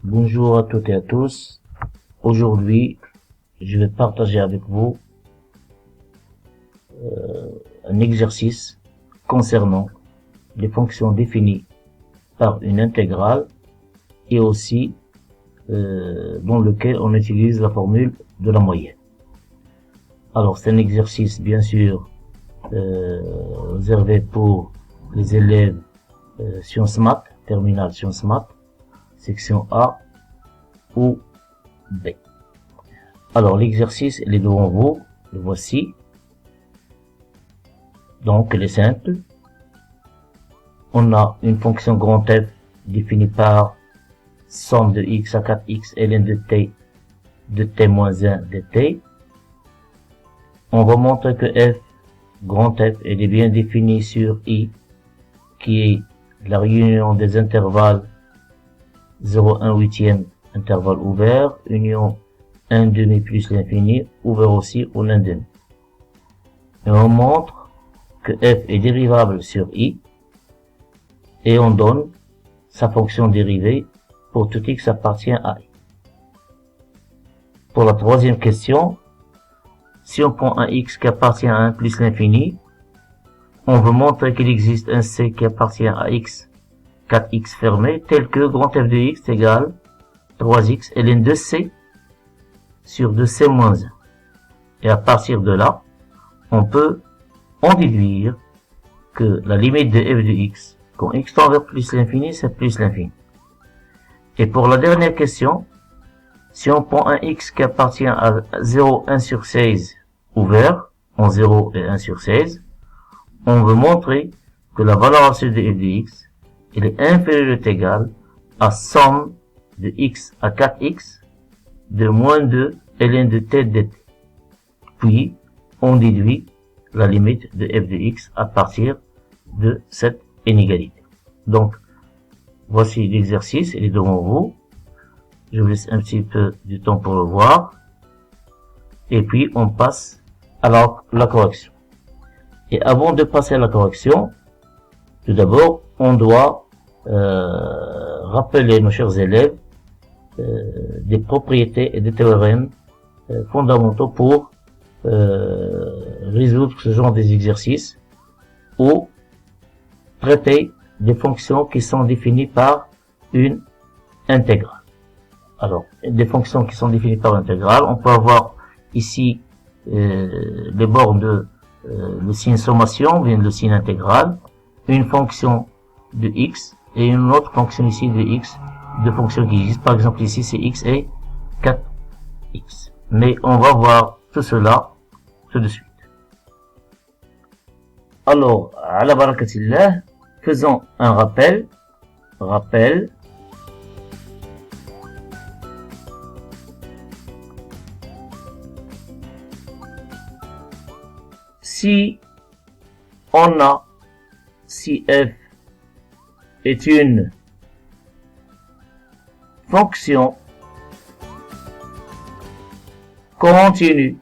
Bonjour à toutes et à tous. Aujourd'hui, je vais partager avec vous un exercice concernant les fonctions définies par une intégrale et aussi dans lequel on utilise la formule de la moyenne. Alors, c'est un exercice bien sûr réservé pour les élèves sciences maths, terminale sciences maths, section A ou B. Alors l'exercice, il est devant vous, le voici. Donc il est simple. On a une fonction grand F définie par somme de x à 4x ln de t moins 1 dt. On va montrer que f, grand F, elle est bien définie sur I, qui est la réunion des intervalles 0, 1 huitième, intervalle ouvert, union 1 demi plus l'infini, ouvert aussi ou 1 demi. Et on montre que f est dérivable sur I, et on donne sa fonction dérivée pour tout x appartient à I. Pour la troisième question, si on prend un x qui appartient à 1 plus l'infini, on veut montrer qu'il existe un c qui appartient à x, 4x fermé, tel que grand f de x égale 3x ln de c sur 2c moins 1. Et à partir de là, on peut en déduire que la limite de f de x, quand x tend vers plus l'infini, c'est plus l'infini. Et pour la dernière question, si on prend un x qui appartient à 0, 1 sur 16 ouvert, en 0 et 1 sur 16, on veut montrer que la valeur absolue de f de x, elle est inférieure ou égale à somme de x à 4x de moins 2 ln de t dt. Puis, on déduit la limite de f de x à partir de cette inégalité. Donc, voici l'exercice, il est devant vous. Je vous laisse un petit peu du temps pour le voir. Et puis, on passe à la correction. Et avant de passer à la correction, tout d'abord, on doit rappeler nos chers élèves des propriétés et des théorèmes fondamentaux pour résoudre ce genre d'exercices ou traiter des fonctions qui sont définies par une intégrale. Alors, des fonctions qui sont définies par une intégrale, on peut avoir ici les bornes de le signe sommation, vient le signe intégral, une fonction de x et une autre fonction ici de x, deux fonctions qui existent. Par exemple ici c'est x et 4x. Mais on va voir tout cela tout de suite. Alors, à la barakatillah, faisons un rappel. Si f est une fonction continue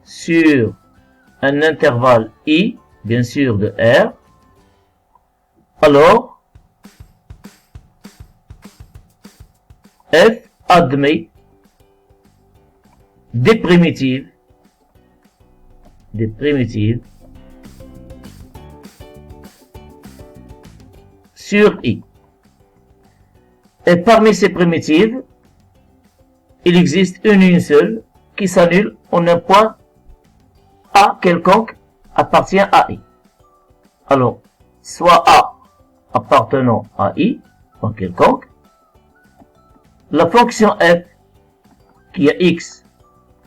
sur un intervalle i, bien sûr de R, alors f admet des primitives sur I. Et parmi ces primitives, il existe une seule qui s'annule en un point A quelconque appartient à I. Alors, soit A appartenant à I, point quelconque, la fonction f qui a x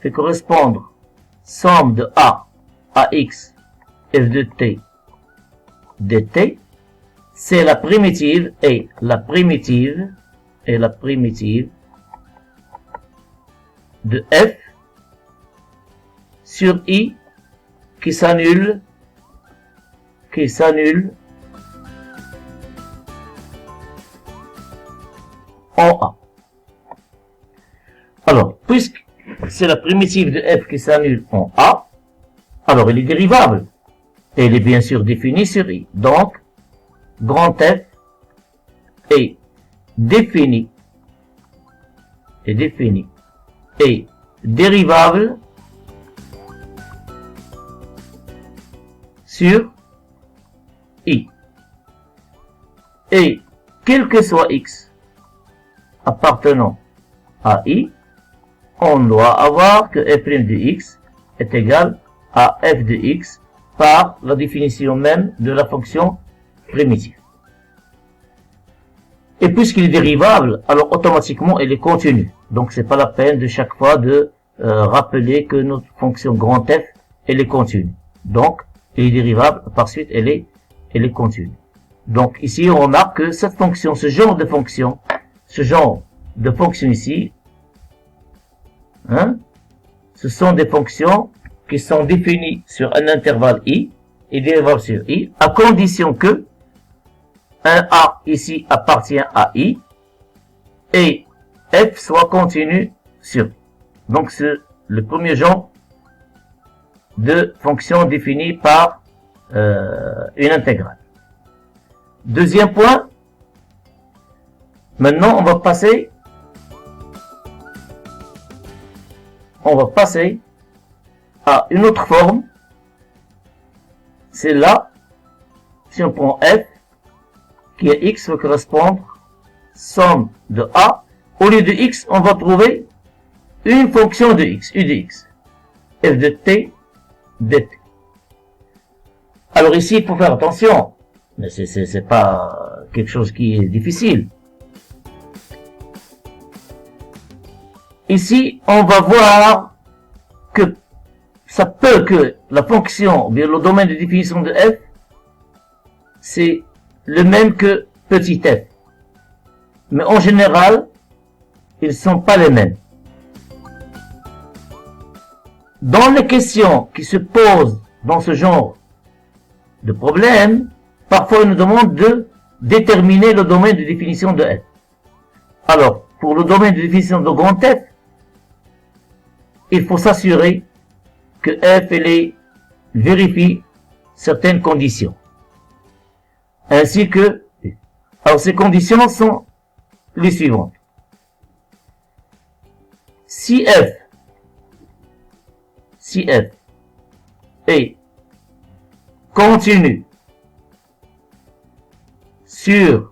fait correspondre somme de A à x f de t dt, c'est la primitive de f sur I qui s'annule en A. Alors, puisque c'est la primitive de f qui s'annule en A, alors elle est dérivable. Et elle est bien sûr définie sur I. Donc, grand F est défini et dérivable sur I. Et quel que soit X appartenant à I, on doit avoir que f' de X est égal à f de X par la définition même de la fonction primitive. Et puisqu'il est dérivable, alors automatiquement il est continu. Donc c'est pas la peine de chaque fois de rappeler que notre fonction grand F, elle est continue. Donc il est dérivable, par suite elle est continue. Donc ici on remarque que cette fonction, ce genre de fonction ici, ce sont des fonctions qui sont définies sur un intervalle I et dérivables sur I, à condition que un A ici appartient à I et F soit continu sur I. Donc c'est le premier genre de fonction définie par une intégrale. Deuxième point, maintenant on va passer à une autre forme. C'est là, si on prend F, qui est X va correspondre somme de A. Au lieu de X, on va trouver une fonction de X, U de X. F de T, dt. Alors ici, il faut faire attention. Mais c'est pas quelque chose qui est difficile. Ici, on va voir que ça peut que la fonction, ou bien le domaine de définition de F, c'est le même que petit f. Mais en général, ils ne sont pas les mêmes. Dans les questions qui se posent dans ce genre de problème, parfois ils nous demandent de déterminer le domaine de définition de f. Alors, pour le domaine de définition de grand F, il faut s'assurer que f vérifie certaines conditions. Ainsi que, alors ces conditions sont les suivantes. Si f est continu sur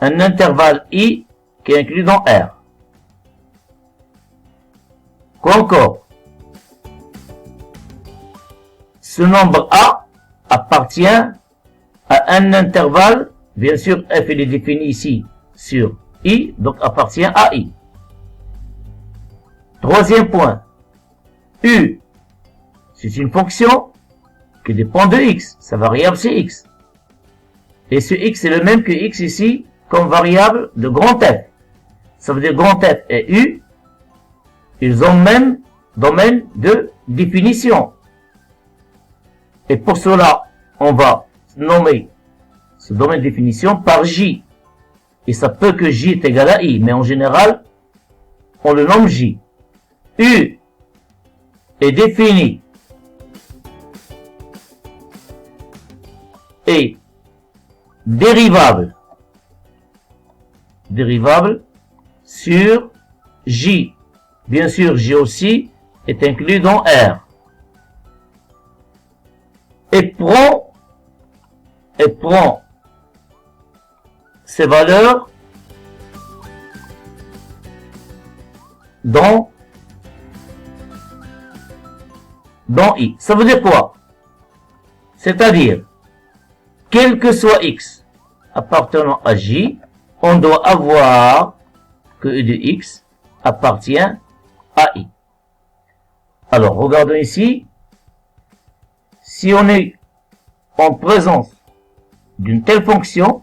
un intervalle I qui est inclus dans R. Quoi encore? Ce nombre A appartient à un intervalle, bien sûr f il est défini ici sur I, donc appartient à I. Troisième point, U, c'est une fonction qui dépend de X, sa variable c'est X. Et ce X est le même que X ici comme variable de grand F. Ça veut dire grand F et U, ils ont le même domaine de définition. Et pour cela, on va nommer ce domaine de définition par J. Et ça peut que J est égal à I, mais en général, on le nomme J. U est défini et dérivable sur J. Bien sûr, J aussi est inclus dans R. Et prend ces valeurs dans I. Ça veut dire quoi? C'est-à-dire, quel que soit X appartenant à J, on doit avoir que U de X appartient à I. Alors, regardons ici. Si on est en présence d'une telle fonction,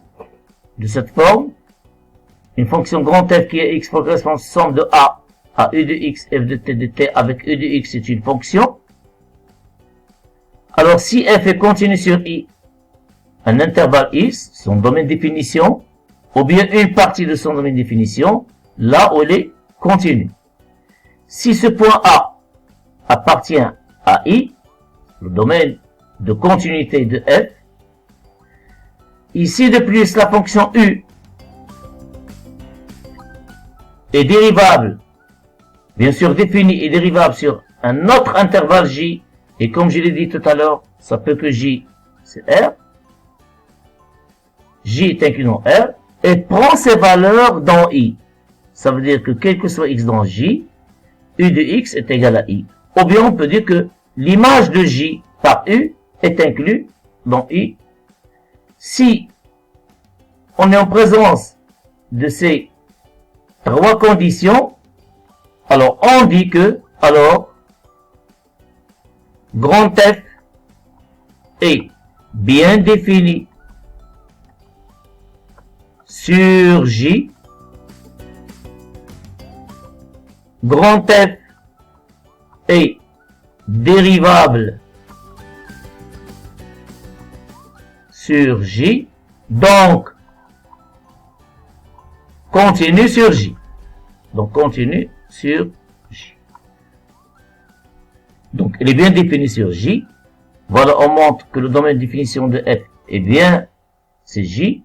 de cette forme, une fonction grand F qui est X pour correspondre somme de A à U de X, F de T de T avec U de X, c'est une fonction. Alors, si F est continu sur I, un intervalle X, son domaine de définition, ou bien une partie de son domaine de définition, là où il est continu. Si ce point A appartient à I, le domaine de continuité de F, ici de plus la fonction U est dérivable, bien sûr défini et dérivable sur un autre intervalle J, et comme je l'ai dit tout à l'heure, ça peut que J, c'est R, J est inclus dans R, et prend ses valeurs dans I. Ça veut dire que quel que soit X dans J, U de X est égal à I. Ou bien on peut dire que l'image de J par U est inclus dans I. Si on est en présence de ces trois conditions, alors on dit que, alors, grand F est bien défini sur J, grand F est dérivable sur J, donc continue sur J. Donc continue sur J. Donc elle est bien définie sur J. Voilà, on montre que le domaine de définition de F est bien, c'est J.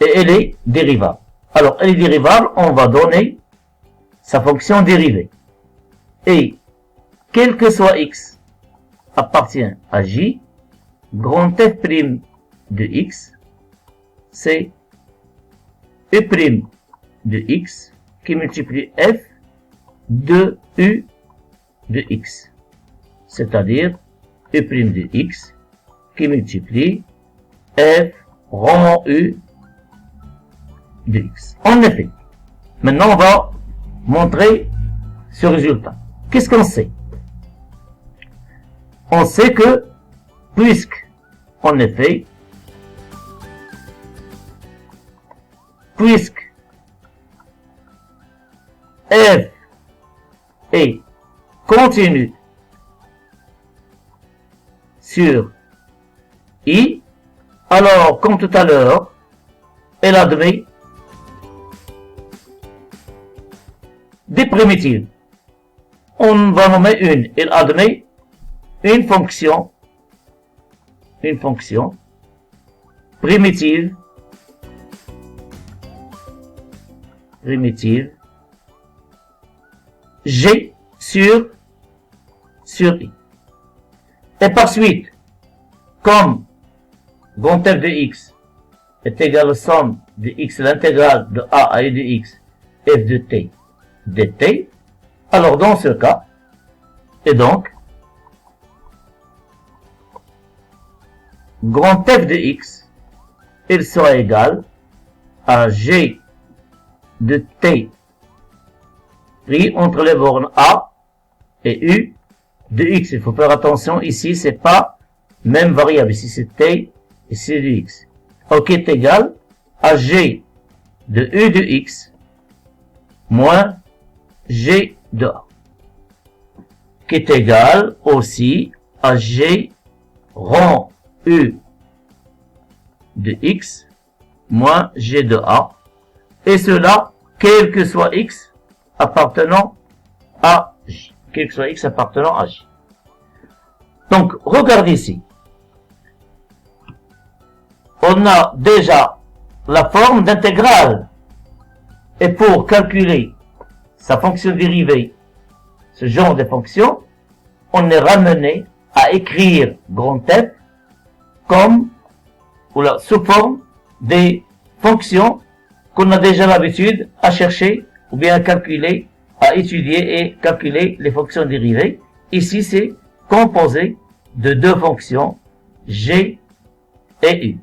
Et elle est dérivable. Alors elle est dérivable, on va donner sa fonction dérivée. Et quel que soit X appartient à J, grand F' de X, c'est U' de X qui multiplie F de U de X. C'est-à-dire U' de X qui multiplie F rond U de X. En effet, maintenant on va montrer ce résultat. Qu'est-ce qu'on sait? On sait que, puisque, en effet, puisque F est continu sur I, alors, comme tout à l'heure, elle admet des primitives. On va nommer une. Elle admet une fonction primitive G sur I. Et par suite, comme grand F de X est égal à somme de X, l'intégrale de A à U de X, F de T, dt, alors dans ce cas, et donc, grand F de X, il sera égal à G de T pris entre les bornes A et U de X. Il faut faire attention, ici c'est pas même variable, ici c'est T, ici c'est de X. Ok est égal à G de U de X moins G de A, qui est égal aussi à G rond U de X moins G de A, et cela, quel que soit X appartenant à J. Quel que soit X appartenant à J. Donc, regardez ici. On a déjà la forme d'intégrale. Et pour calculer sa fonction dérivée, ce genre de fonction, on est ramené à écrire grand F comme, ou là, sous forme des fonctions qu'on a déjà l'habitude à chercher, ou bien à calculer, à étudier et calculer les fonctions dérivées. Ici, c'est composé de deux fonctions, G et U.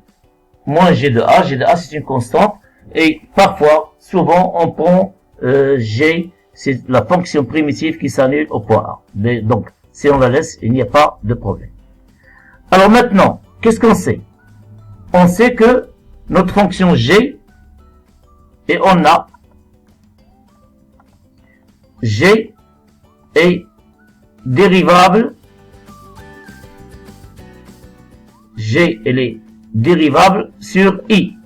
Moins G de A c'est une constante, et parfois, souvent, on prend G, c'est la fonction primitive qui s'annule au point A. Mais, donc, si on la laisse, il n'y a pas de problème. Alors maintenant, qu'est-ce qu'on sait? On sait que notre fonction G, et on a G est dérivable, G elle est dérivable sur I,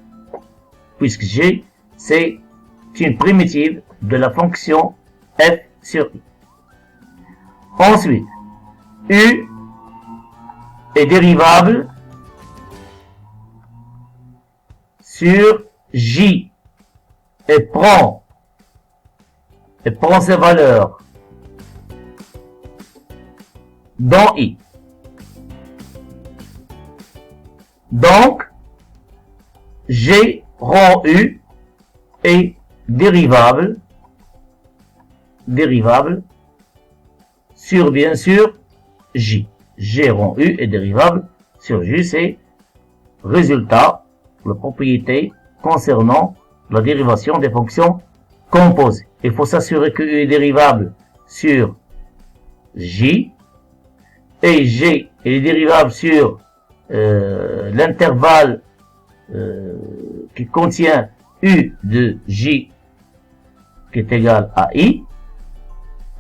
puisque G c'est une primitive de la fonction F sur I. Ensuite, U est dérivable sur J et prend et prend ses valeurs dans I. Donc, G rond U est dérivable sur, bien sûr, J. G rond U est dérivable sur J, c'est résultat, la propriété concernant la dérivation des fonctions composées. Il faut s'assurer que U est dérivable sur J, et G est dérivable sur l'intervalle qui contient U de J qui est égal à I,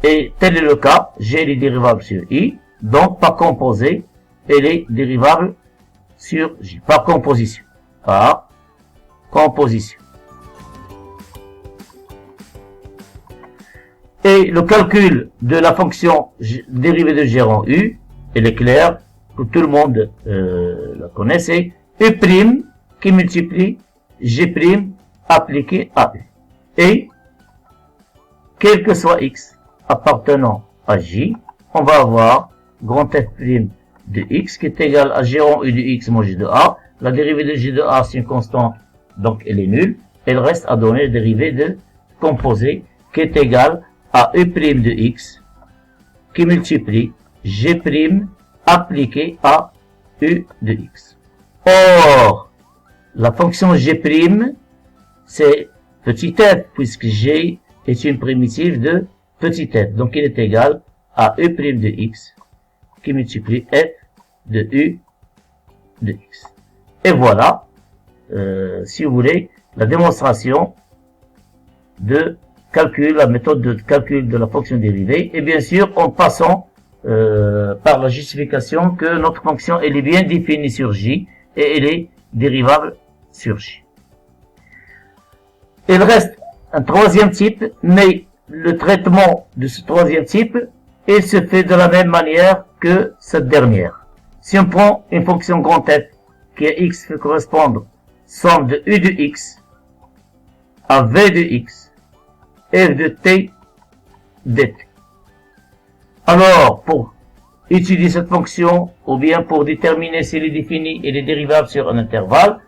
et tel est le cas, G est dérivable sur I, donc par composé, elle est dérivable sur J, par composition. Et le calcul de la fonction dérivée de G rond U, elle est claire, que tout le monde la connaît, c'est U' qui multiplie G' appliqué à U. Et, quel que soit X appartenant à J, on va avoir grand F' de X qui est égal à G rond U de X moins G de A. La dérivée de G de A, c'est une constante, donc elle est nulle. Elle reste à donner la dérivée de composé qui est égale à U' de X qui multiplie G' appliqué à U de X. Or, la fonction G', c'est petit f, puisque G est une primitive de petit f. Donc, il est égal à U' de X qui multiplie f de U de X. Et voilà, si vous voulez, la démonstration de calcul, la méthode de calcul de la fonction dérivée. Et bien sûr, en passant par la justification que notre fonction elle est bien définie sur J et elle est dérivable sur J. Il reste un troisième type, mais le traitement de ce troisième type, il se fait de la même manière que cette dernière. Si on prend une fonction grand F qui à X fait correspondre somme de U de X à V de X, F de T dt. Alors, pour étudier cette fonction, ou bien pour déterminer si elle est définie et les dérivables sur un intervalle,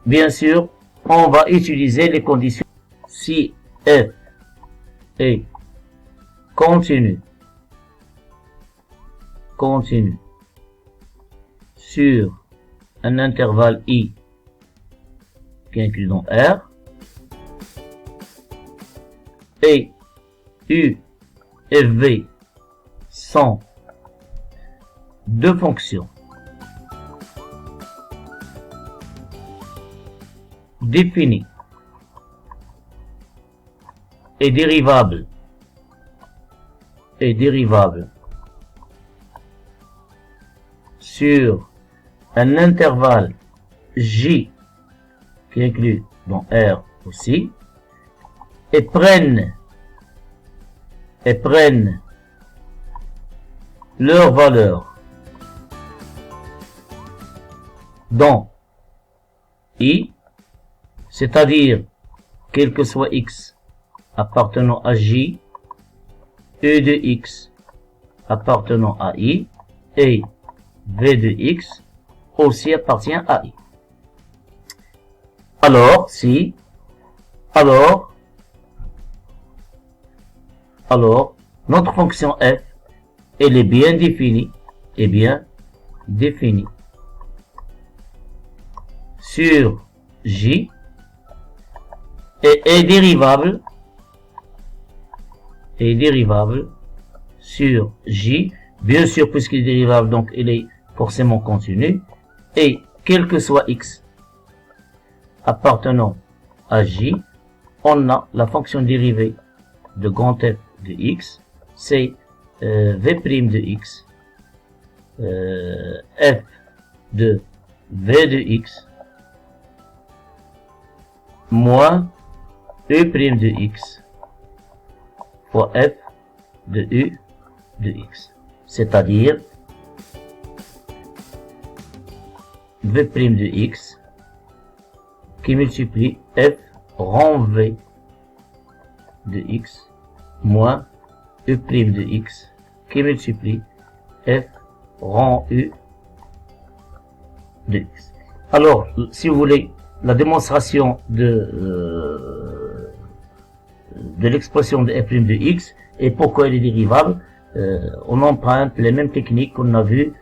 bien sûr, on va utiliser les conditions. Si f est continu sur un intervalle I qui est inclus dans R, et U et V sont deux fonctions définies et dérivables sur un intervalle J qui est inclus dans R aussi, et prennent leur valeur dans I, c'est-à-dire quel que soit X appartenant à J, E de X appartenant à I, et V de X aussi appartient à I. Alors, notre fonction f, elle est bien définie, sur J, et est dérivable sur J, bien sûr, puisqu'il est dérivable, donc il est forcément continu, et quel que soit X appartenant à J, on a la fonction dérivée de grand F de X, c'est V' de X, F de V de X, moins E' de X, fois F de U de X. C'est-à-dire V' de X qui multiplie F rond V de X moins U' de X qui multiplie F rang U de X. Alors, si vous voulez, la démonstration de l'expression de F' de X et pourquoi elle est dérivable, on emprunte les mêmes techniques qu'on a vues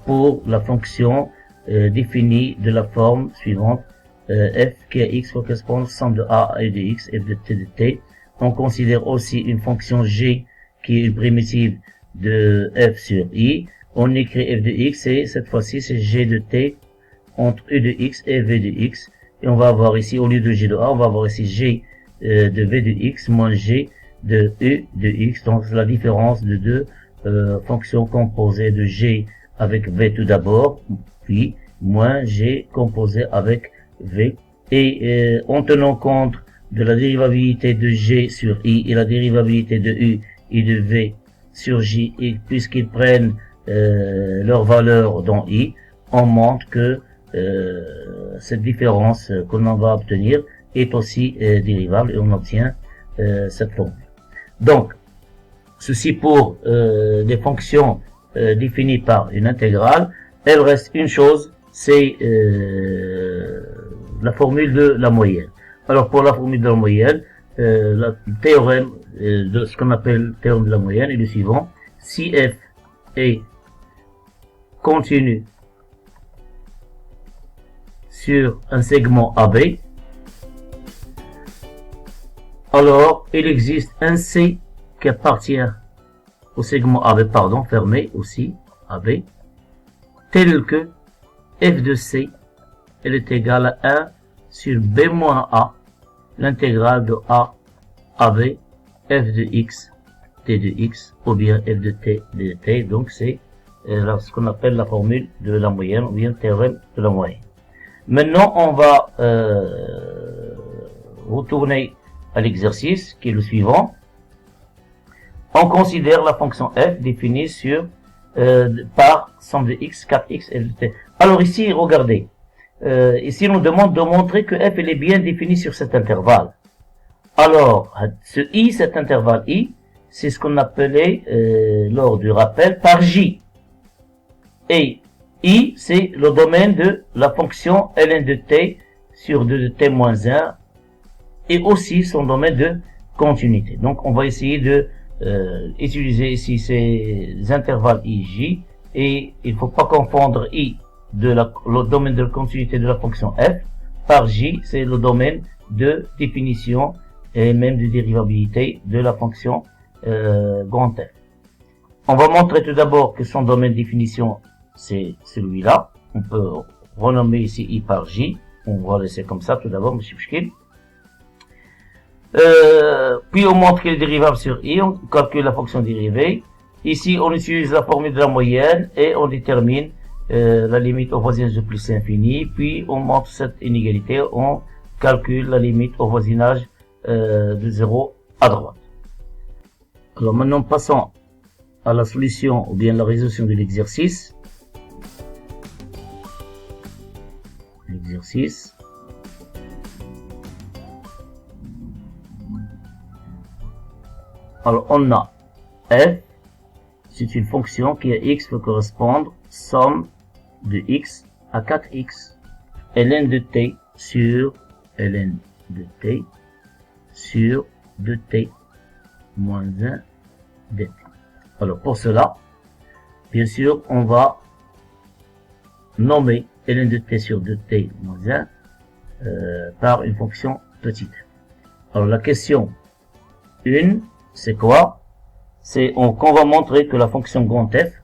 pour la fonction définie de la forme suivante, f qui est x correspond somme de a et de x, f de t. On considère aussi une fonction g qui est une primitive de f sur i. On écrit f de x et cette fois-ci c'est g de t entre u de x et v de x. Et on va avoir ici, au lieu de g de a, on va avoir ici g de v de x moins g de u de x. Donc c'est la différence de deux fonctions composées de g avec v tout d'abord, puis moins g composé avec v. Et en tenant compte de la dérivabilité de g sur i et la dérivabilité de u et de v sur j, et puisqu'ils prennent leur valeur dans i, on montre que cette différence qu'on va obtenir est aussi dérivable et on obtient cette formule. Donc, ceci pour des fonctions définies par une intégrale. Elle reste une chose, c'est la formule de la moyenne. Alors pour la formule de la moyenne, le théorème de ce qu'on appelle le théorème de la moyenne est le suivant. Si f est continu sur un segment AB, alors il existe un C qui appartient au segment AB, fermé aussi, AB, tel que f de C, elle est égale à 1 sur B moins A, l'intégrale de A, AB, f de x, t de x, ou bien f de t, de t. Donc c'est ce qu'on appelle la formule de la moyenne, ou bien le théorème de la moyenne. Maintenant, on va retourner à l'exercice, qui est le suivant. On considère la fonction f définie sur par somme de x, 4x, et de t. Alors ici, regardez. Ici, on nous demande de montrer que f elle est bien définie sur cet intervalle. Alors, ce i, cet intervalle i, c'est ce qu'on appelait lors du rappel par j. Et i, c'est le domaine de la fonction ln de t sur 2 de t moins 1 et aussi son domaine de continuité. Donc, on va essayer de utiliser ici ces intervalles i, j, et il ne faut pas confondre i de le domaine de continuité de la fonction f par j, c'est le domaine de définition et même de dérivabilité de la fonction grand F. On va montrer tout d'abord que son domaine de définition c'est celui-là. On peut renommer ici i par j. On va laisser comme ça tout d'abord, monsieur Pchkil. Puis on montre qu'il est dérivable sur i, on calcule la fonction dérivée. Ici on utilise la formule de la moyenne et on détermine la limite au voisinage de plus infini. Puis on montre cette inégalité, on calcule la limite au voisinage de 0 à droite. Alors maintenant passons à la solution ou bien la résolution de l'exercice. Alors on a f, c'est une fonction qui à x peut correspondre somme de x à 4x ln de t sur ln de t sur 2t moins 1 dt. Alors pour cela, bien sûr, on va nommer ln de t sur 2t moins 1 par une fonction petite. Alors la question 1, c'est quoi? C'est qu'on va montrer que la fonction grand F,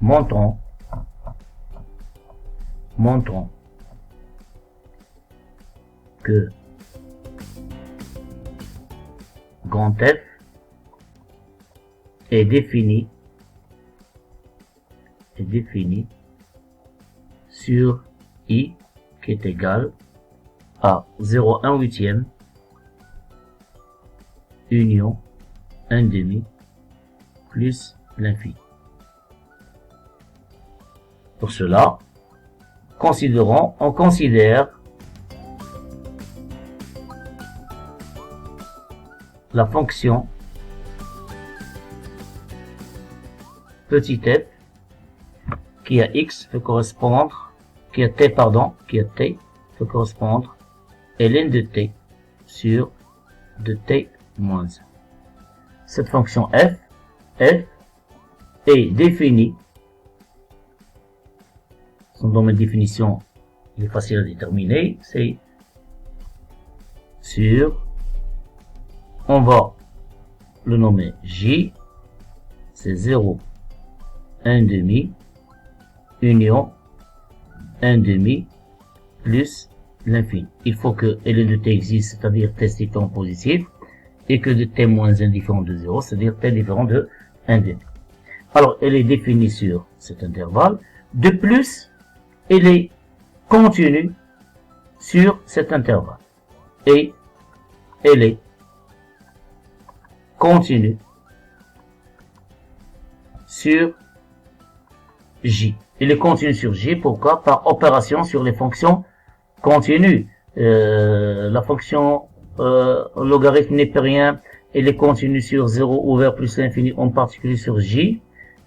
montrons que grand F est défini sur i qui est égal à 0,1/8 union 1/2 plus l'infini. Pour cela, on considère la fonction petit f qui a x peut correspondre, qui a t peut correspondre ln de t sur de t moins 1. Cette fonction f est définie, son domaine de définition il est facile à déterminer, c'est sur, on va le nommer j, c'est 0, 1 demi, union, 1 demi, plus l'infini. Il faut que ln de t existe, c'est-à-dire t strictement positif, et que de t moins 1 différent de 0, c'est-à-dire t différent de 1 demi. Alors, elle est définie sur cet intervalle. De plus, elle est continue sur cet intervalle. Et elle est continue sur j. Elle est continue sur j, pourquoi? Par opération sur les fonctions continues. La fonction logarithme népérien, elle est continue sur 0 ouvert plus l'infini, en particulier sur j.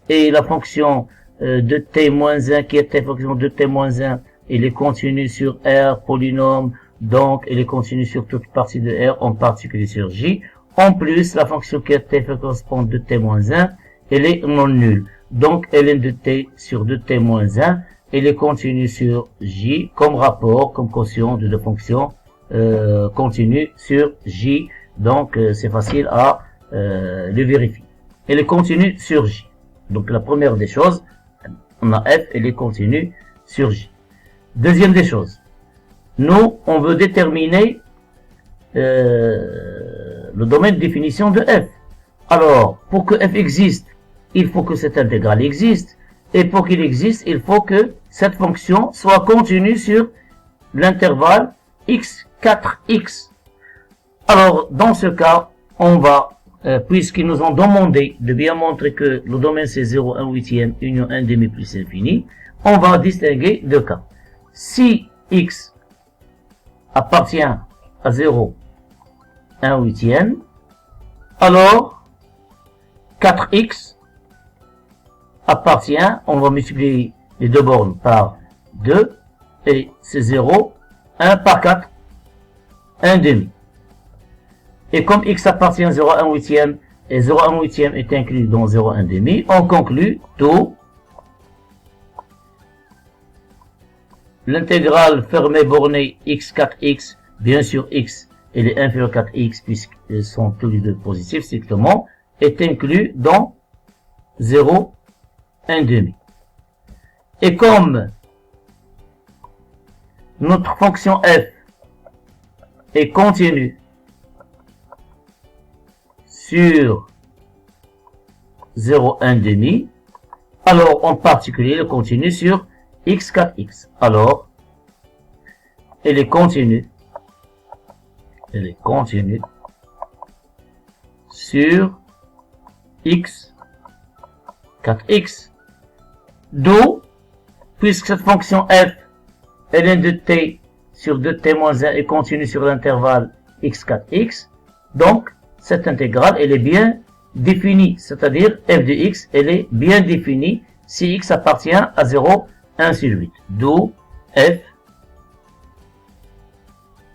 Et la fonction de t-1 qui est fonction de t-1, elle est continue sur R, polynôme, donc elle est continue sur toute partie de R, en particulier sur J. En plus, la fonction qui est t correspond de t-1, elle est non nulle. Donc ln de t sur 2t-1, elle est continue sur J, comme rapport, comme quotient de deux fonctions continues sur J. Donc c'est facile à le vérifier. Elle est continue sur J. Donc la première des choses, on a f, elle est continue sur j. Deuxième des choses, nous, on veut déterminer le domaine de définition de f. Alors, pour que f existe, il faut que cette intégrale existe. Et pour qu'il existe, il faut que cette fonction soit continue sur l'intervalle x4x. Alors, dans ce cas, on va puisqu'ils nous ont demandé de bien montrer que le domaine c'est 0, 1 huitième, union 1 demi plus infini, on va distinguer deux cas. Si x appartient à 0, 1 huitième, alors 4x appartient, on va multiplier les deux bornes par 2, et c'est 0, 1 par 4, 1 demi. Et comme x appartient à 0,1 huitième et 0,1 huitième est inclus dans 0,1 demi, on conclut tout l'intégrale fermée bornée x4x, bien sûr x elle est inférieure à 4x puisqu'ils sont tous les deux positifs strictement, est inclus dans 0,1 demi. Et comme notre fonction f est continue sur 0,1 demi, alors en particulier, elle continue sur x4x. Alors, elle est continue sur x4x. D'où, puisque cette fonction f, ln de t sur 2t-1 est continue sur l'intervalle x4x, donc, cette intégrale, elle est bien définie, c'est-à-dire f de x, elle est bien définie si x appartient à 0, 1 sur 8. D'où f,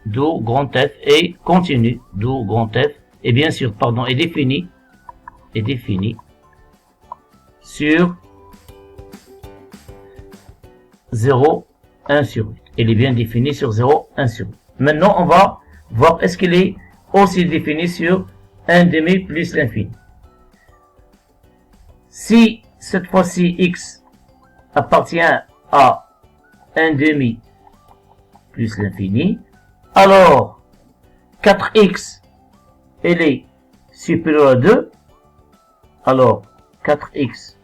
d'où grand F est continu, d'où grand F, et bien sûr, pardon, est défini sur 0, 1 sur 8. Elle est bien définie sur 0, 1 sur 8. Maintenant, on va voir est-ce qu'elle est aussi définie sur 1 demi plus l'infini. Si cette fois-ci x appartient à 1 demi plus l'infini, alors 4x elle est supérieure à 2, alors 4x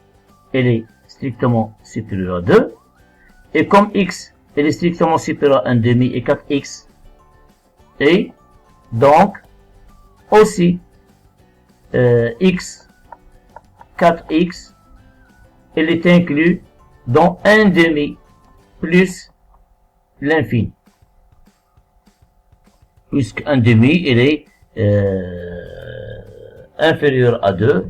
elle est strictement supérieure à 2, et comme x elle est strictement supérieure à 1 demi et 4x est donc aussi x, 4x, elle est inclus dans 1 demi plus l'infini. Puisque 1 demi, elle est inférieur à 2,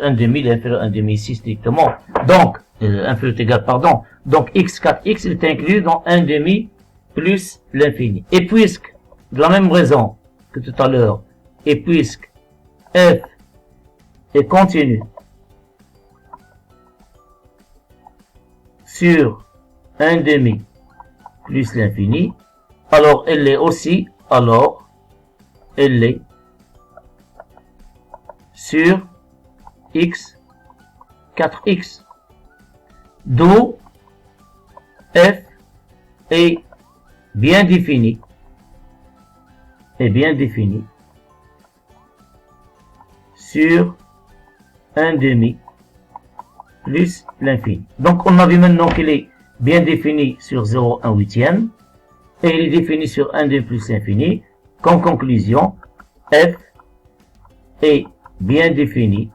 1 demi, il est inférieur à 1 demi ici strictement. Donc, inférieur est égal, pardon. Donc, x4x est inclus dans 1 demi plus l'infini. Et puisque, de la même raison que tout à l'heure, et puisque f est continu sur 1 demi plus l'infini, alors elle est aussi, elle est sur x 4x, d'où f est bien défini, sur 1 demi plus l'infini. Donc on a vu maintenant qu'il est bien défini sur 0,1/8 et il est défini sur 1 demi plus l'infini. Comme conclusion, f est bien défini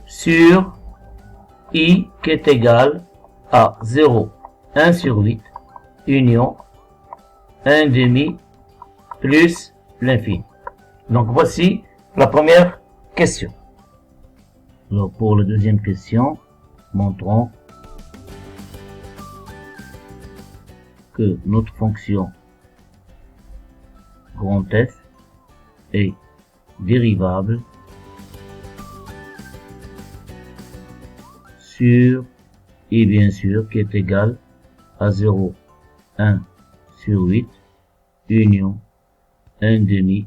sur i qui est égal à 0,1/8 union 1 demi plus l'infini. Donc voici la première question. Alors pour la deuxième question, montrons que notre fonction grand F est dérivable sur i bien sûr qui est égal à 0,1/8 union 1 demi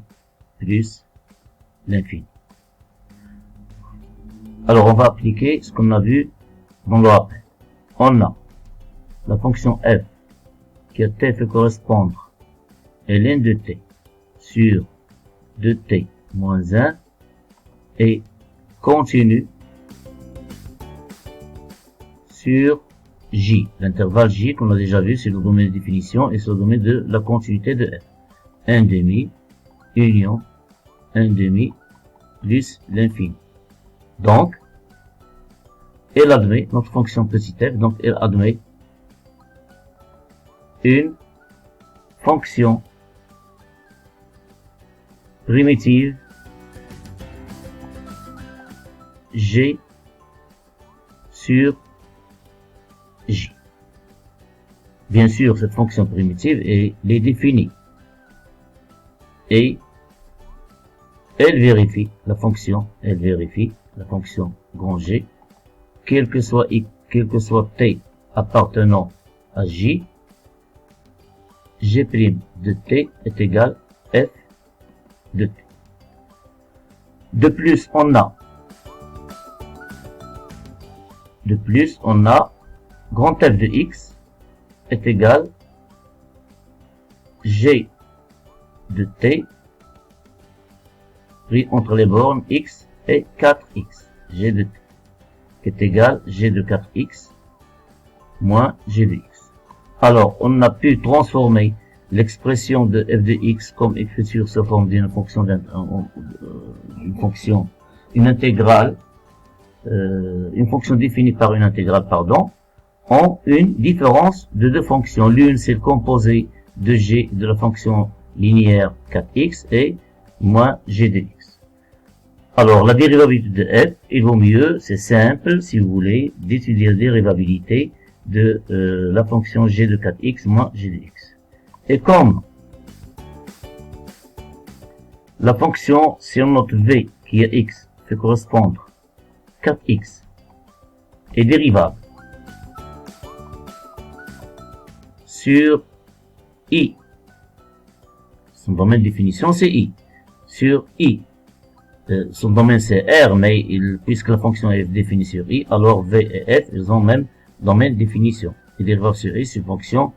plus l'infini. Alors on va appliquer ce qu'on a vu dans le rappel. On a la fonction f qui a t fait correspondre ln de t sur 2t moins 1 et continue sur j. L'intervalle j qu'on a déjà vu, c'est le domaine de définition et c'est le domaine de la continuité de f. 1 demi union 1 demi plus l'infini. Donc, elle admet, notre fonction petit f, donc elle admet une fonction primitive g sur j. Bien sûr, cette fonction primitive est définie et elle vérifie la fonction grand G, quel que soit t appartenant à j, g' de t est égal f de t. De plus, on a grand f de x est égal g de t pris entre les bornes x et 4x, g de t, qui est égal g de 4x moins g de x. Alors, on a pu transformer l'expression de f de x comme écriture sous forme d'une fonction, une intégrale, une fonction définie par une intégrale, pardon, en une différence de deux fonctions. L'une, c'est le composé de g de la fonction linéaire 4x et moins g de x. Alors, la dérivabilité de f, il vaut mieux, c'est simple, si vous voulez, d'étudier la dérivabilité de la fonction g de 4x moins g de x. Et comme la fonction, si on note v, qui est x, fait correspondre 4x, est dérivable sur i, son domaine de définition c'est i, sur i, son domaine c'est R, mais puisque la fonction est définie sur I, alors V et F, ils ont même domaine de définition. Et dérivable sur I, c'est une fonction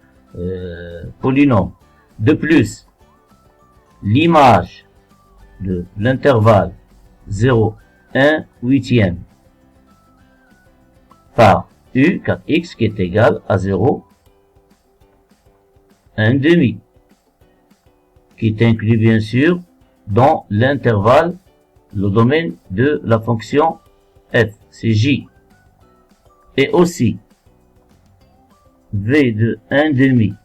polynôme. De plus, l'image de l'intervalle 0,1/8 par U, 4x, qui est égal à 0,1/2, qui est inclus bien sûr dans l'intervalle, le domaine de la fonction f, c'est j, et aussi v de 1/2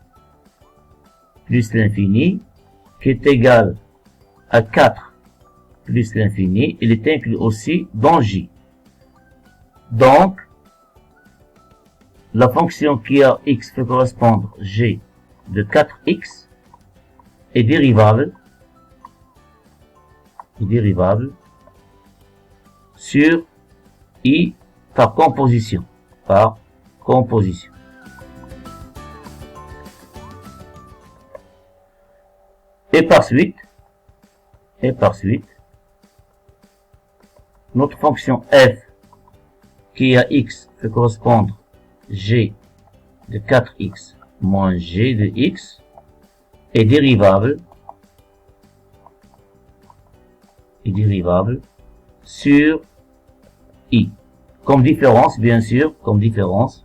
plus l'infini, qui est égal à 4 plus l'infini, il est inclus aussi dans J. Donc, la fonction qui a x fait correspondre G de 4x est dérivable sur I par composition. Et par suite, notre fonction f qui à x fait correspondre g de 4x moins g de x est dérivable sur I. Comme différence, bien sûr, comme différence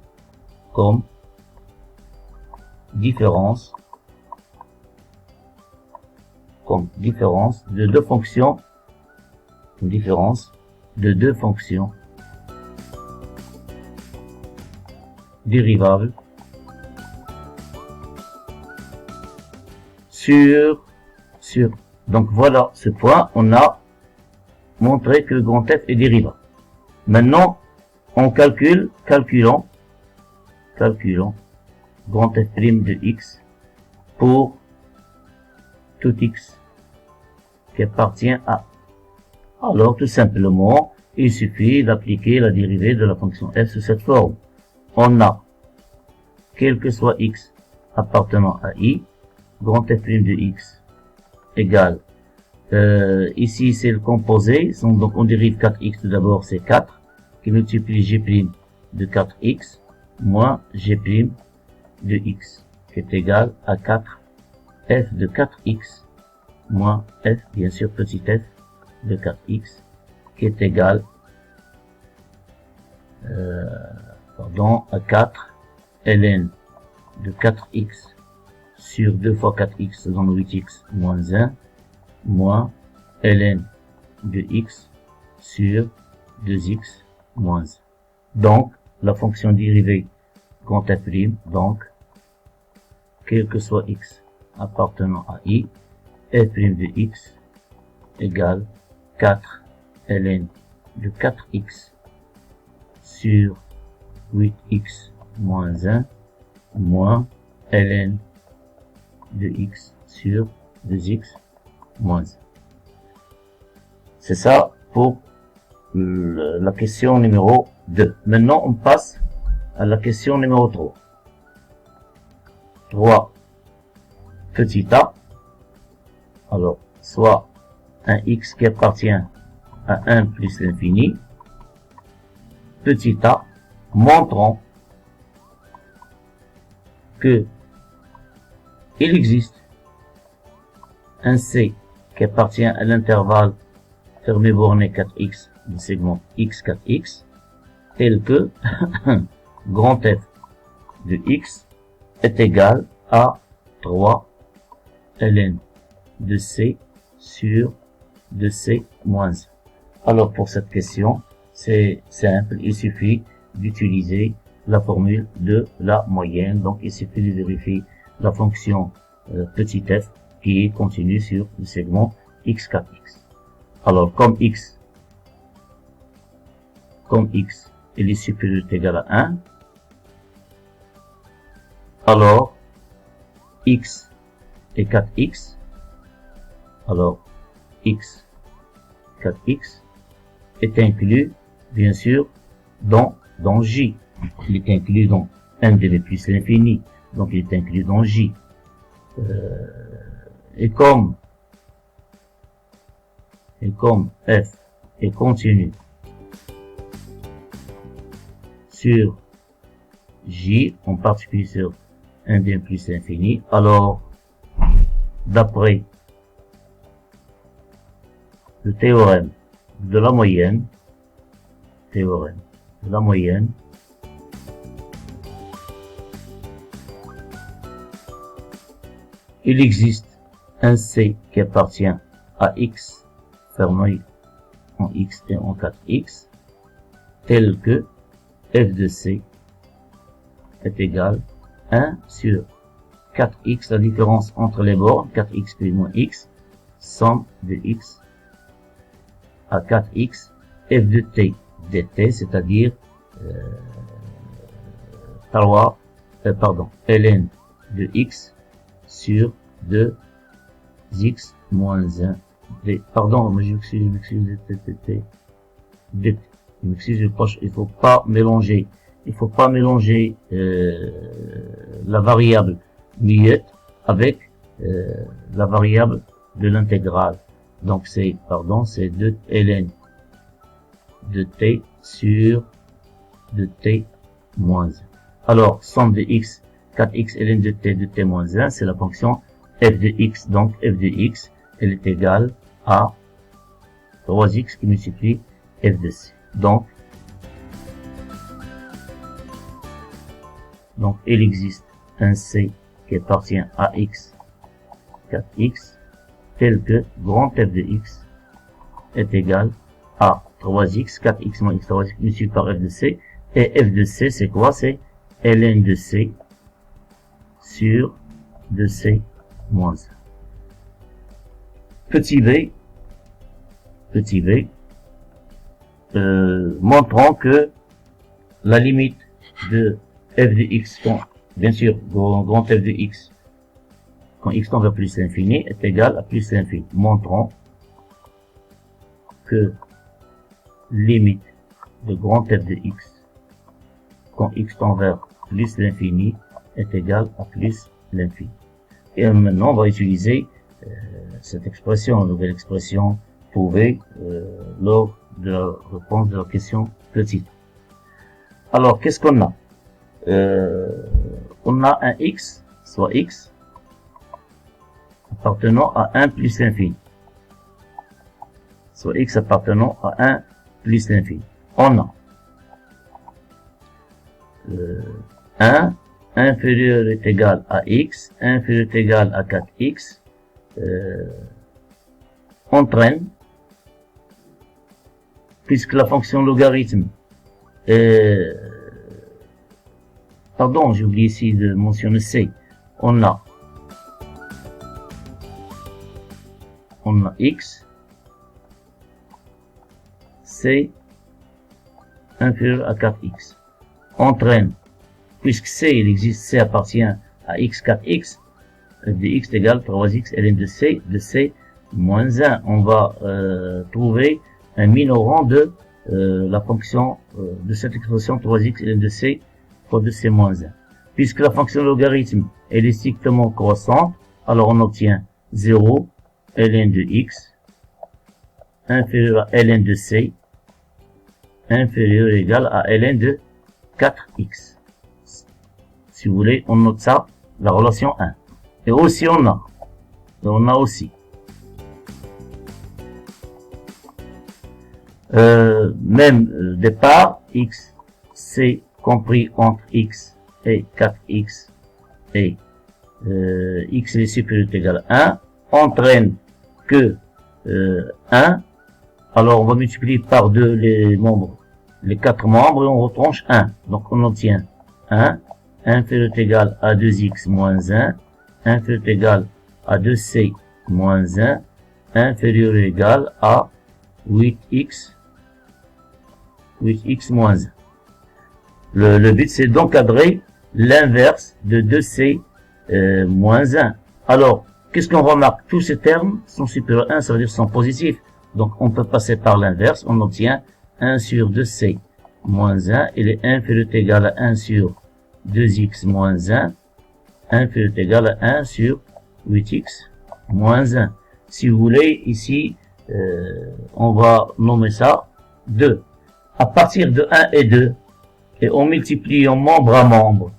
de deux fonctions, dérivables sur. Donc voilà ce point, on a montré que le grand F est dérivable. Maintenant, on calculons grand F' de x pour tout x qui appartient à. Alors, tout simplement, il suffit d'appliquer la dérivée de la fonction f sous cette forme. On a, quel que soit x appartenant à i, grand F' de x égale, ici c'est le composé, donc on dérive 4x tout d'abord, c'est 4, qui multiplie g' de 4x moins g' de x, qui est égal à 4 f de 4x moins f, bien sûr petit f de 4x, qui est égal à 4 ln de 4x sur 2 fois 4x, ça donne 8x moins 1, moins ln de x sur 2x moins 1. Donc, la fonction dérivée grand F', donc, quel que soit x appartenant à i, f' de x égale 4 ln de 4x sur 8x moins 1 moins ln de x sur 2x moins 1. C'est ça pour la question numéro 2. Maintenant, on passe à la question numéro 3. 3 petit a. Alors, soit un x qui appartient à 1 plus l'infini, petit a, montrant que il existe un c qui appartient à l'intervalle fermé borné 4x du segment x4x, tel que grand F de x est égal à 3 ln de c sur 2c moins 1. Alors pour cette question, c'est simple, il suffit d'utiliser la formule de la moyenne. Donc il suffit de vérifier la fonction petit f qui est continue sur le segment x4x. Alors comme x il est supérieur ou égal à 1, alors x est 4x, alors x 4x est inclus bien sûr dans J. Il est inclus dans 1 plus l'infini, donc il est inclus dans J. Et comme f est continu sur J, en particulier sur 1 plus l'infini, alors d'après le théorème de la moyenne, il existe un C qui appartient à X fermé en X et en 4X, tel que f de C est égal à 1 sur 4x, la différence entre les bords, 4x plus moins x, somme de x à 4x, f de t dt, c'est-à-dire 3, ln de x sur 2x moins 1 d. Pardon, je m'excuse, il faut pas mélanger. Il faut pas mélanger la variable muette avec la variable de l'intégrale. Donc c'est 2 ln de t sur de t moins 1. Alors, somme de x, 4x ln de t moins 1, c'est la fonction f de x. Donc f de x, elle est égale à 3x qui multiplie f de c. Donc il existe un c qui appartient à x, 4x, tel que grand f de x est égal à 3x, 4x moins x, 3x multiplié par f de c. Et f de c, c'est quoi? C'est ln de c sur de c moins 1. Petit v, montrant que la limite de f de x, bien sûr, grand f de x, quand x tend vers plus l'infini, est égal à plus l'infini. Montrons que limite de grand f de x, quand x tend vers plus l'infini, est égal à plus l'infini. Et maintenant, on va utiliser cette expression, nouvelle expression prouvée lors de la réponse de la question petite. Alors, qu'est-ce qu'on a? On a un x, soit x, appartenant à 1 plus l'infini. Soit x appartenant à 1 plus l'infini. On a 1 inférieur est égal à x, inférieur est égal à 4x, entraîne, puisque la fonction logarithme pardon, j'ai oublié ici de mentionner c. On a x, c inférieur à 4x. Entraîne, puisque c, il existe, c appartient à x, 4x, f de x est égal à 3x ln de c moins 1. On va trouver un minorant de la fonction de cette expression 3x ln de c fois de c moins 1. Puisque la fonction logarithme elle est strictement croissante, alors on obtient 0 ln de x inférieur à ln de c inférieur ou égal à ln de 4x. Si vous voulez, on note ça, la relation 1. Et aussi on a aussi même départ, x, c compris entre x et 4x et x est supérieur ou égal à 1, entraîne que 1, alors on va multiplier par 2 les 4 membres et on retranche 1. Donc on obtient 1 inférieur ou égal à 2x moins 1, inférieur ou égal à 2c moins 1, inférieur ou égal à 8x moins 1. Le but c'est d'encadrer l'inverse de 2c moins 1. Alors, qu'est-ce qu'on remarque? Tous ces termes sont supérieurs à 1, ça veut dire sont positifs. Donc, on peut passer par l'inverse, on obtient 1 sur 2c moins 1, il est inférieur ou égal à 1 sur 2x moins 1, inférieur ou égal à 1 sur 8x moins 1. Si vous voulez, ici, on va nommer ça 2. À partir de 1 et 2, et on multiplie en membre à membre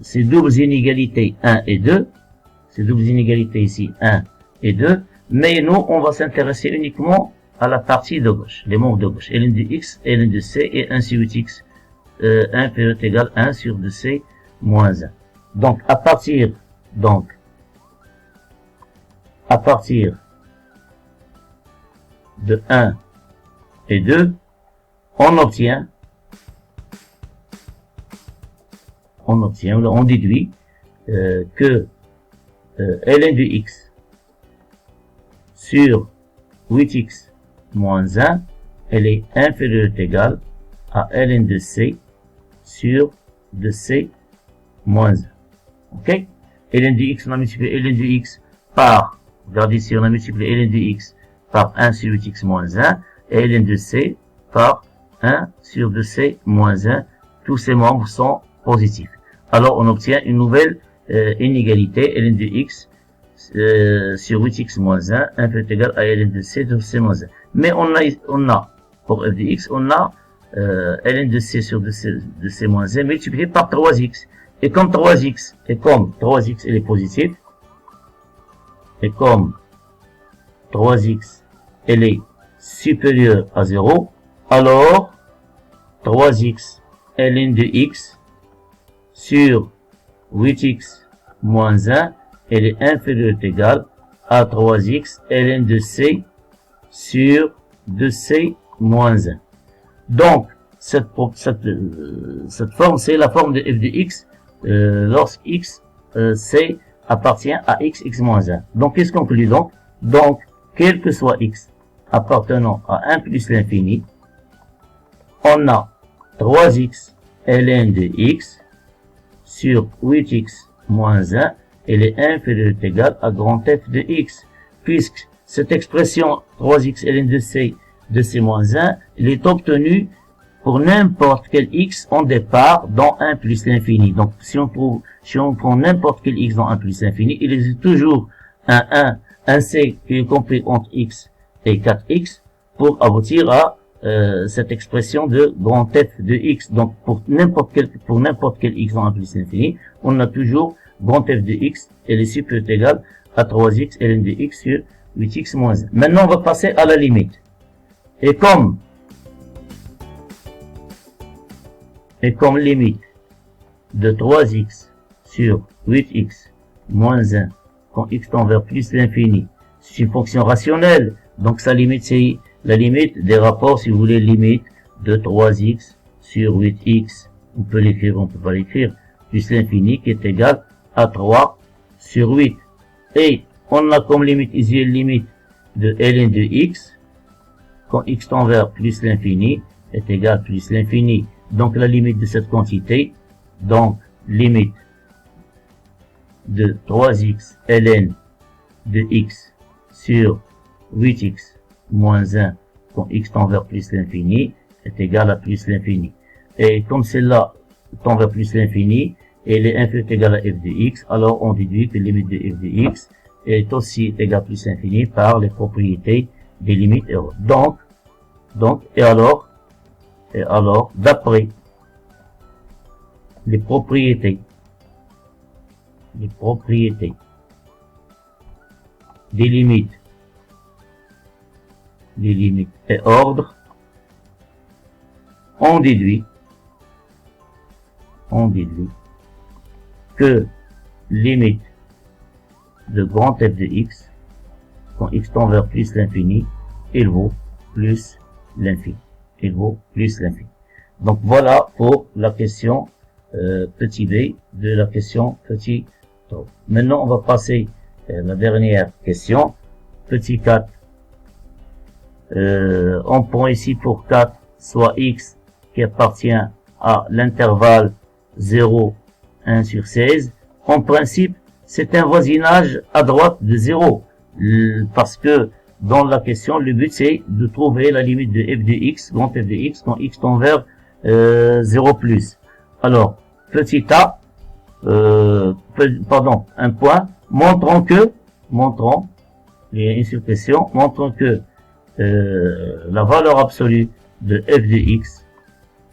ces doubles inégalités 1 et 2, ces doubles inégalités ici 1 et 2, mais nous on va s'intéresser uniquement à la partie de gauche, les membres de gauche, ln de x, ln de c et 1 sur 8x inférieur ou égal à 1 sur 2c moins 1. Donc à partir de 1 et 2, on déduit que ln de x sur 8x moins 1, elle est inférieure ou égale à ln de c sur 2c moins 1. Ok? ln de x, on a multiplié ln de x par, regardez ici, on a multiplié ln de x par 1 sur 8x moins 1, et ln de c par 1 sur 2c moins 1. Tous ces membres sont positifs. Alors, on obtient une nouvelle inégalité, ln de x sur 8x moins 1, inférieur ou égal à ln de c sur c moins 1. Mais on a pour f de x, on a ln de c sur 2c moins 1 multiplié par 3x. Et comme 3x elle est positive, et comme 3x elle est supérieure à 0, alors 3x ln de x sur 8x moins 1, elle est inférieure ou égale à 3x ln de c sur 2c moins 1. Donc, cette forme, c'est la forme de f de x lorsque x, c appartient à x moins 1. Donc, qu'est-ce qu'on conclut donc? Donc, quel que soit x appartenant à 1 plus l'infini, on a 3x ln de x sur 8x moins 1, elle est inférieure ou égale à grand F de x, puisque cette expression 3x ln de c moins 1, elle est obtenue pour n'importe quel x en départ dans 1 plus l'infini. Donc, si on prend n'importe quel x dans 1 plus l'infini, il existe toujours un c qui est compris entre x et 4x pour aboutir à cette expression de grand F de x. Donc, pour n'importe quel x dans 1 plus l'infini, on a toujours grand F de x, elle est supérieure ou égale à 3x ln de x sur 8x moins 1. Maintenant, on va passer à la limite. Et comme limite de 3x sur 8x moins 1 quand x tend vers plus l'infini, c'est une fonction rationnelle. Donc sa limite, c'est la limite des rapports, si vous voulez, limite de 3x sur 8x. On peut l'écrire, on peut pas l'écrire, plus l'infini qui est égal à 3 sur 8. Et on a comme limite ici une limite de ln de x quand x tend vers plus l'infini est égal à plus l'infini. Donc la limite de cette quantité, donc limite de 3x ln de x sur 8x moins 1 quand x tend vers plus l'infini est égal à plus l'infini. Et comme celle-là tend vers plus l'infini, elle est inférieure ou égale à f de x, alors on déduit que la limite de f de x est aussi égale à plus l'infini par les propriétés des limites et autres. Et alors, d'après les propriétés des limites et ordre, on déduit que limite de grand F de x quand x tend vers plus l'infini, il vaut plus l'infini. Donc voilà pour la question petit b de la question petit tau. Maintenant on va passer à la dernière question, petit 4. On prend ici pour 4 soit x qui appartient à l'intervalle 0, 1 sur 16. En principe, c'est un voisinage à droite de 0, parce que dans la question, le but c'est de trouver la limite de f de x, grand f de x, quand x tend vers 0 plus. Alors, petit a, un point, montrant, il y a une suppression, montrant que la valeur absolue de f de x,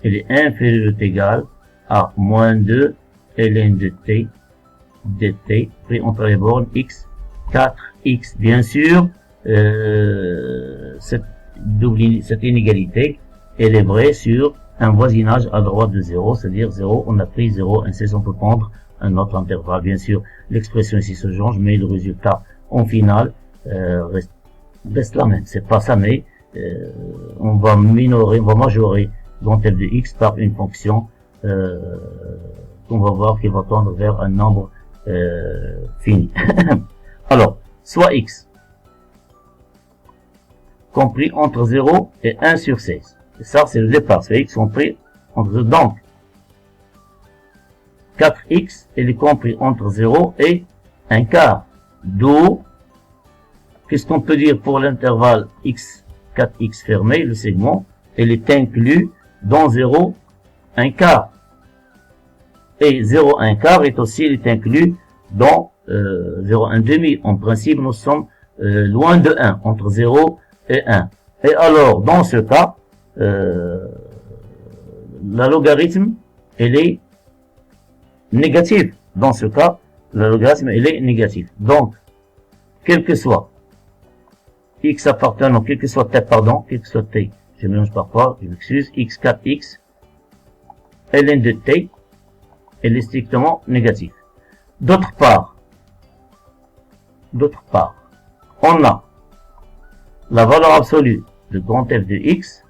elle est inférieure ou égale à moins 2 ln de t dt, pris entre les bornes x, 4x. Bien sûr, cette inégalité, elle est vraie sur un voisinage à droite de 0, c'est-à-dire 0, on a pris 0, ainsi on peut prendre un autre intervalle. Bien sûr, l'expression ici se change, mais le résultat en final reste la même. C'est pas ça, mais on va majorer grand f de x par une fonction qu'on va voir qui va tendre vers un nombre fini. Alors, soit x compris entre 0 et 1 sur 16. Et ça, c'est le départ. C'est x compris entre... Donc, 4x, il est compris entre 0 et 1 quart. D'où, qu'est-ce qu'on peut dire pour l'intervalle x, 4x fermé, le segment, il est inclus dans 0, 1 quart. Et 0, 1 quart est aussi, il est inclus dans 0, 1 demi. En principe, nous sommes loin de 1, entre 0 et 1. Et alors, dans ce cas, la logarithme, elle est négative. Dans ce cas, le logarithme, il est négatif. Donc, quel que soit x appartenant, quel que soit t, pardon, quel que soit t, je mélange parfois, je m'excuse, x4x, ln de t, elle est strictement négatif. D'autre part, on a la valeur absolue de grand F de x,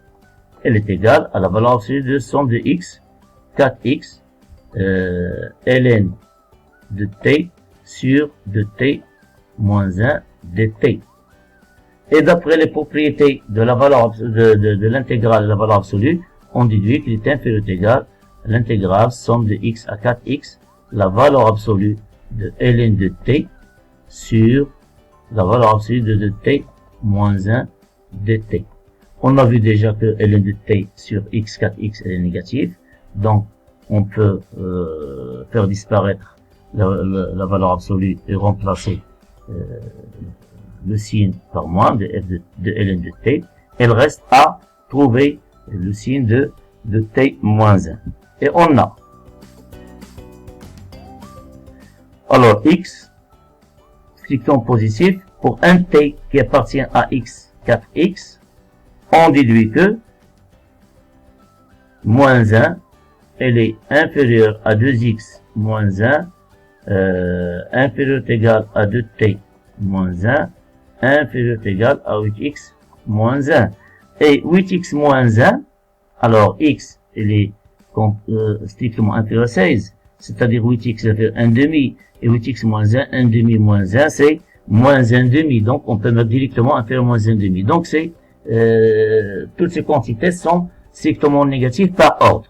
elle est égale à la valeur absolue de somme de x, 4x, ln de t sur de t moins 1 dt. Et d'après les propriétés de la valeur de l'intégrale de la valeur absolue, on déduit qu'il est inférieur ou égal à l'intégrale somme de x à 4x, la valeur absolue de ln de t sur la valeur absolue de t moins 1 dt. On a vu déjà que ln de t sur x, 4x est négatif, donc on peut faire disparaître la valeur absolue et remplacer le signe par moins de f de ln de t. Il reste à trouver le signe de t moins 1. Et on a alors x strictement positif pour un t qui appartient à x, 4x, on déduit que moins 1 elle est inférieure à 2x moins 1, inférieure ou égale à 2t moins 1, inférieure ou égale à 8x moins 1. Et 8x moins 1, alors x, elle est strictement inférieure à 16, c'est-à-dire 8x inférieur à 1 demi, et 8x moins 1, 1 demi moins 1, c'est moins 1 demi, donc on peut mettre directement inférieur à moins 1 demi. Donc c'est, toutes ces quantités sont strictement négatives par ordre.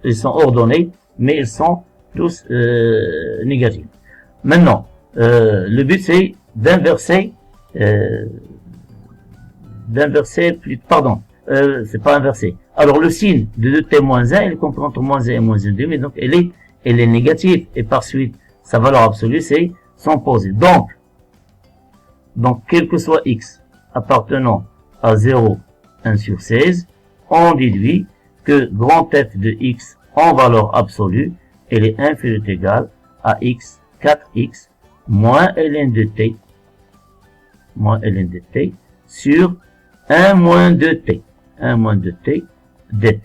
Ils sont ordonnés, mais ils sont tous négatifs. Maintenant, le but c'est d'inverser, c'est pas inversé. Alors le signe de 2t moins 1, il est compris entre moins 1 et moins 1 demi, donc elle est négative, et par suite, sa valeur absolue, c'est son posé. Donc, quel que soit x appartenant à 0, 1 sur 16, on déduit que grand F de x en valeur absolue, elle est inférieure ou égale à x, 4x, moins ln de t, sur 1 moins 2t, 1 moins 2t dt.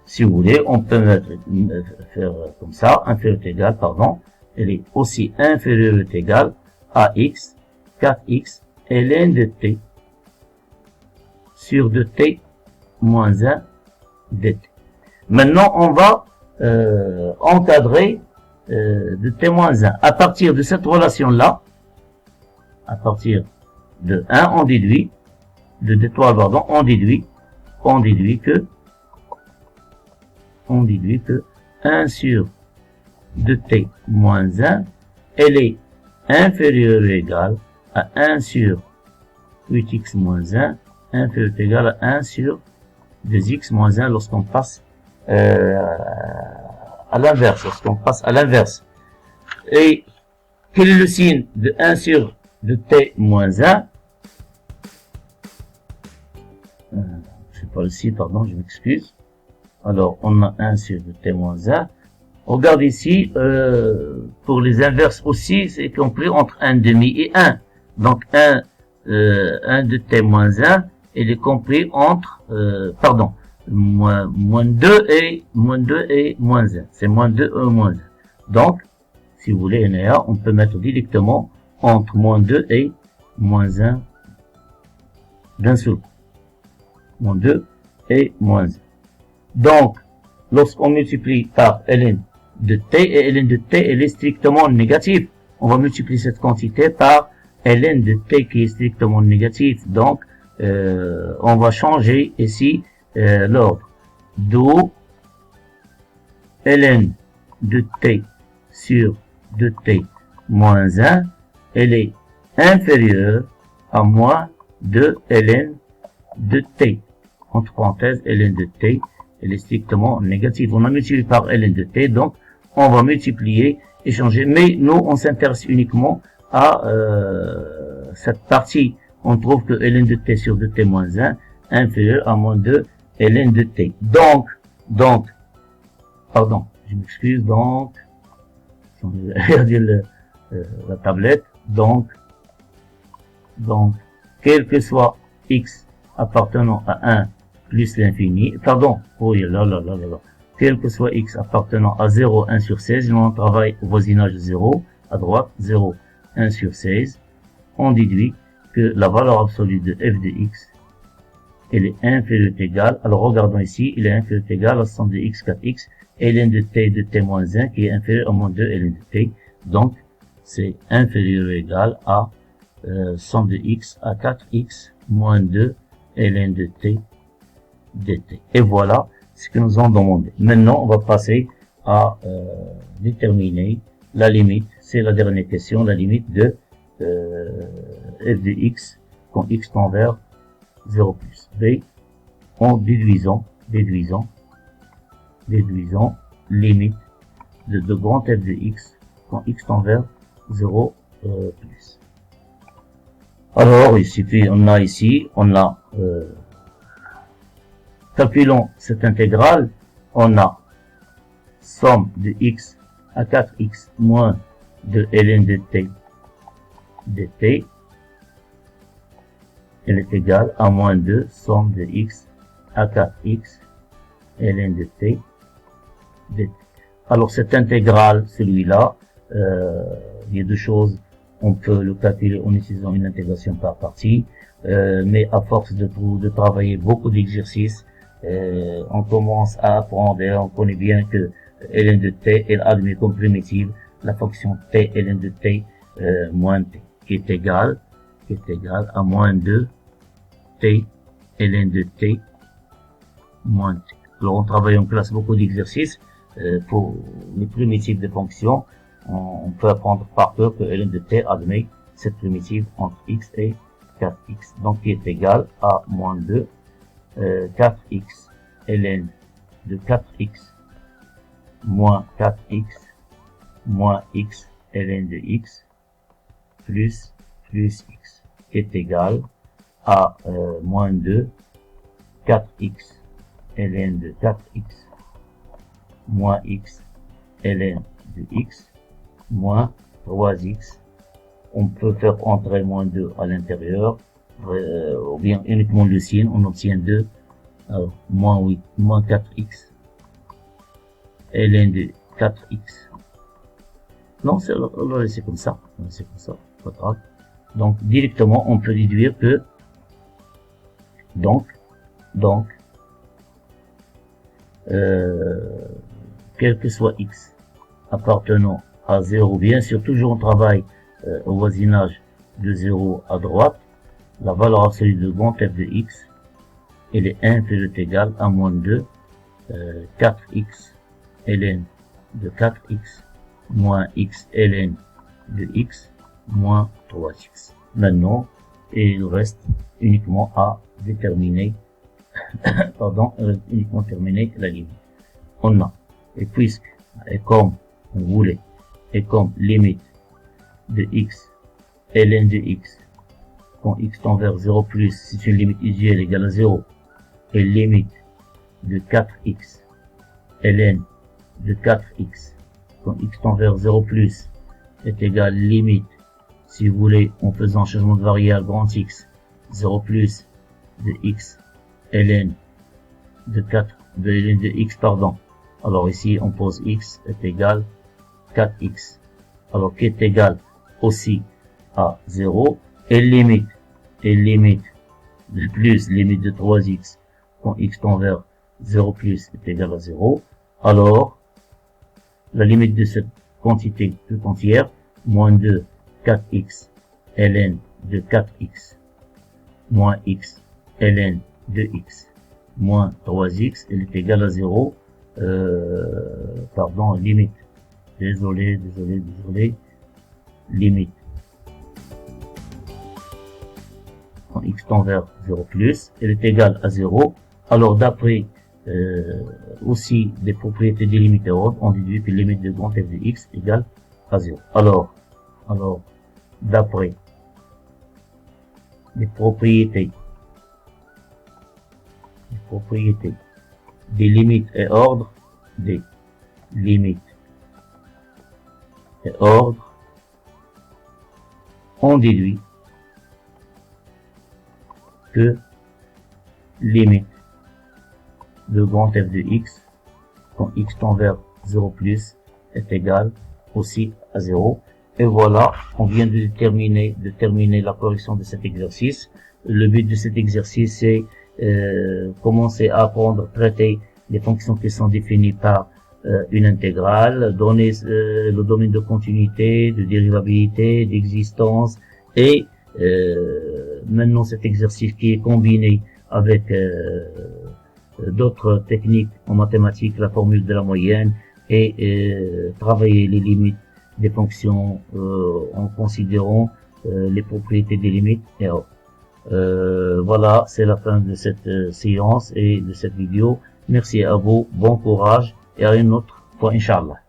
Si vous voulez, on peut faire comme ça, inférieur ou égal, pardon, elle est aussi inférieure ou égale à x, 4x, ln de t, sur 2t moins 1 dt. Maintenant, on va encadrer de t moins 1. À partir de cette relation-là, à partir de 1, on déduit, de d'étoile, pardon, on déduit que 1 sur 2t moins 1, elle est inférieure ou égale à 1 sur 8x moins 1, inférieure ou égale à 1 sur 2x moins 1 lorsqu'on passe à l'inverse, Et quel est le signe de 1 sur 2t moins 1? Je sais pas le signe, pardon, je m'excuse. Alors, on a 1 sur 2t moins 1. Regarde ici, pour les inverses aussi, c'est compris entre 1 demi et 1. Donc, 1 de t moins 1, il est compris entre, moins 2 et moins 1. C'est moins 2 et moins 1. Donc, si vous voulez, on peut mettre directement entre moins 2 et moins 1 d'un seul coup. Moins 2 et moins 1. Donc, lorsqu'on multiplie par ln de t, et ln de t, elle est strictement négative. On va multiplier cette quantité par ln de t qui est strictement négatif. Donc, on va changer ici l'ordre. D'où ln de t sur de t moins 1, elle est inférieure à moins de ln de t. Entre parenthèses, ln de t, elle est strictement négative. On a multiplié par ln de t, donc on va multiplier et changer. Mais nous, on s'intéresse uniquement à cette partie. On trouve que ln de t sur de t moins 1 inférieur à moins 2 ln de t. Donc, pardon, je m'excuse, donc, je vais regarder la tablette, donc, quel que soit x appartenant à 1 plus l'infini, pardon, oui, quel que soit x appartenant à 0, 1 sur 16, on travaille au voisinage de 0, à droite, 0, 1 sur 16, on déduit que la valeur absolue de f de x, elle est inférieure ou égale, alors regardons ici, il est inférieur ou égal à somme de x 4x, et ln de t moins 1 qui est inférieur à moins 2 ln de t, donc c'est inférieur ou égal à somme de x à 4x moins 2 ln de t dt. Et voilà ce que nous avons demandé. Maintenant, on va passer à déterminer la limite. C'est la dernière question, la limite de f de x quand x tend vers 0 plus. B, en déduisant limite de grand f de x quand x tend vers 0 plus. Alors, calculons cette intégrale, on a somme de x à 4x moins de ln de t dt, elle est égale à moins 2 somme de x à 4x ln de t dt. Alors cette intégrale, celui-là, il y a deux choses. On peut le calculer en utilisant une intégration par partie, mais à force de travailler beaucoup d'exercices, on commence à apprendre et on connaît bien que ln de t, elle admet comme primitive la fonction t ln de t moins t, qui est égale à moins 2 t ln de t moins t. Alors on travaille en classe beaucoup d'exercices pour les primitives de fonctions. On peut apprendre par cœur que ln de t admet cette primitive entre x et 4x, donc qui est égal à moins 2 4x ln de 4x moins 4x moins x ln de x plus x, qui est égal à moins 2 4x ln de 4x moins x ln de x moins 3x. On peut faire entrer moins 2 à l'intérieur, ou bien uniquement le signe, on obtient 2, alors moins 8, moins 4x, ln de 4x. Non, on va laisser comme ça, pas grave. Donc, directement, on peut déduire que, quel que soit x appartenant à 0, bien sûr, toujours on travaille au voisinage de 0 à droite, la valeur absolue de grand f de x, elle est inférieure ou égale à moins 2 4x ln de 4x moins x ln de x moins 3x. Maintenant, il reste uniquement à déterminer, uniquement terminer la limite. On a, et puisque, et comme on voulait, et comme limite de x ln de x quand x tend vers 0 plus, c'est une limite usuelle égale à 0, et limite de 4x ln de 4x quand x tend vers 0 plus est égal limite, si vous voulez, en faisant changement de variable grand x 0 plus de x ln de ln de x, pardon. Alors ici on pose x est égal 4x, alors qui est égal aussi à 0, et limite de plus, limite de 3x quand x tend vers 0 plus est égal à 0, alors la limite de cette quantité tout entière, moins 2, 4x, ln de 4x, moins x, ln de x, moins 3x, elle est égale à 0, pardon, limite, désolé, limite, quand x tend vers 0 plus, elle est égale à 0, alors d'après aussi des propriétés des limites et ordres, on déduit que la limite de grand F de x égale à 0. Alors, d'après les propriétés des limites et ordres, des limites et ordres, on déduit que limite de grand F de x, quand x tend vers 0 plus, est égal aussi à 0. Et voilà, on vient de terminer la correction de cet exercice. Le but de cet exercice, c'est commencer à apprendre, traiter les fonctions qui sont définies par une intégrale, donner le domaine de continuité, de dérivabilité, d'existence, et maintenant cet exercice qui est combiné avec d'autres techniques en mathématiques, la formule de la moyenne, et travailler les limites des fonctions en considérant les propriétés des limites et ordres. Voilà, c'est la fin de cette séance et de cette vidéo. Merci à vous, bon courage et à une autre fois, Inch'Allah.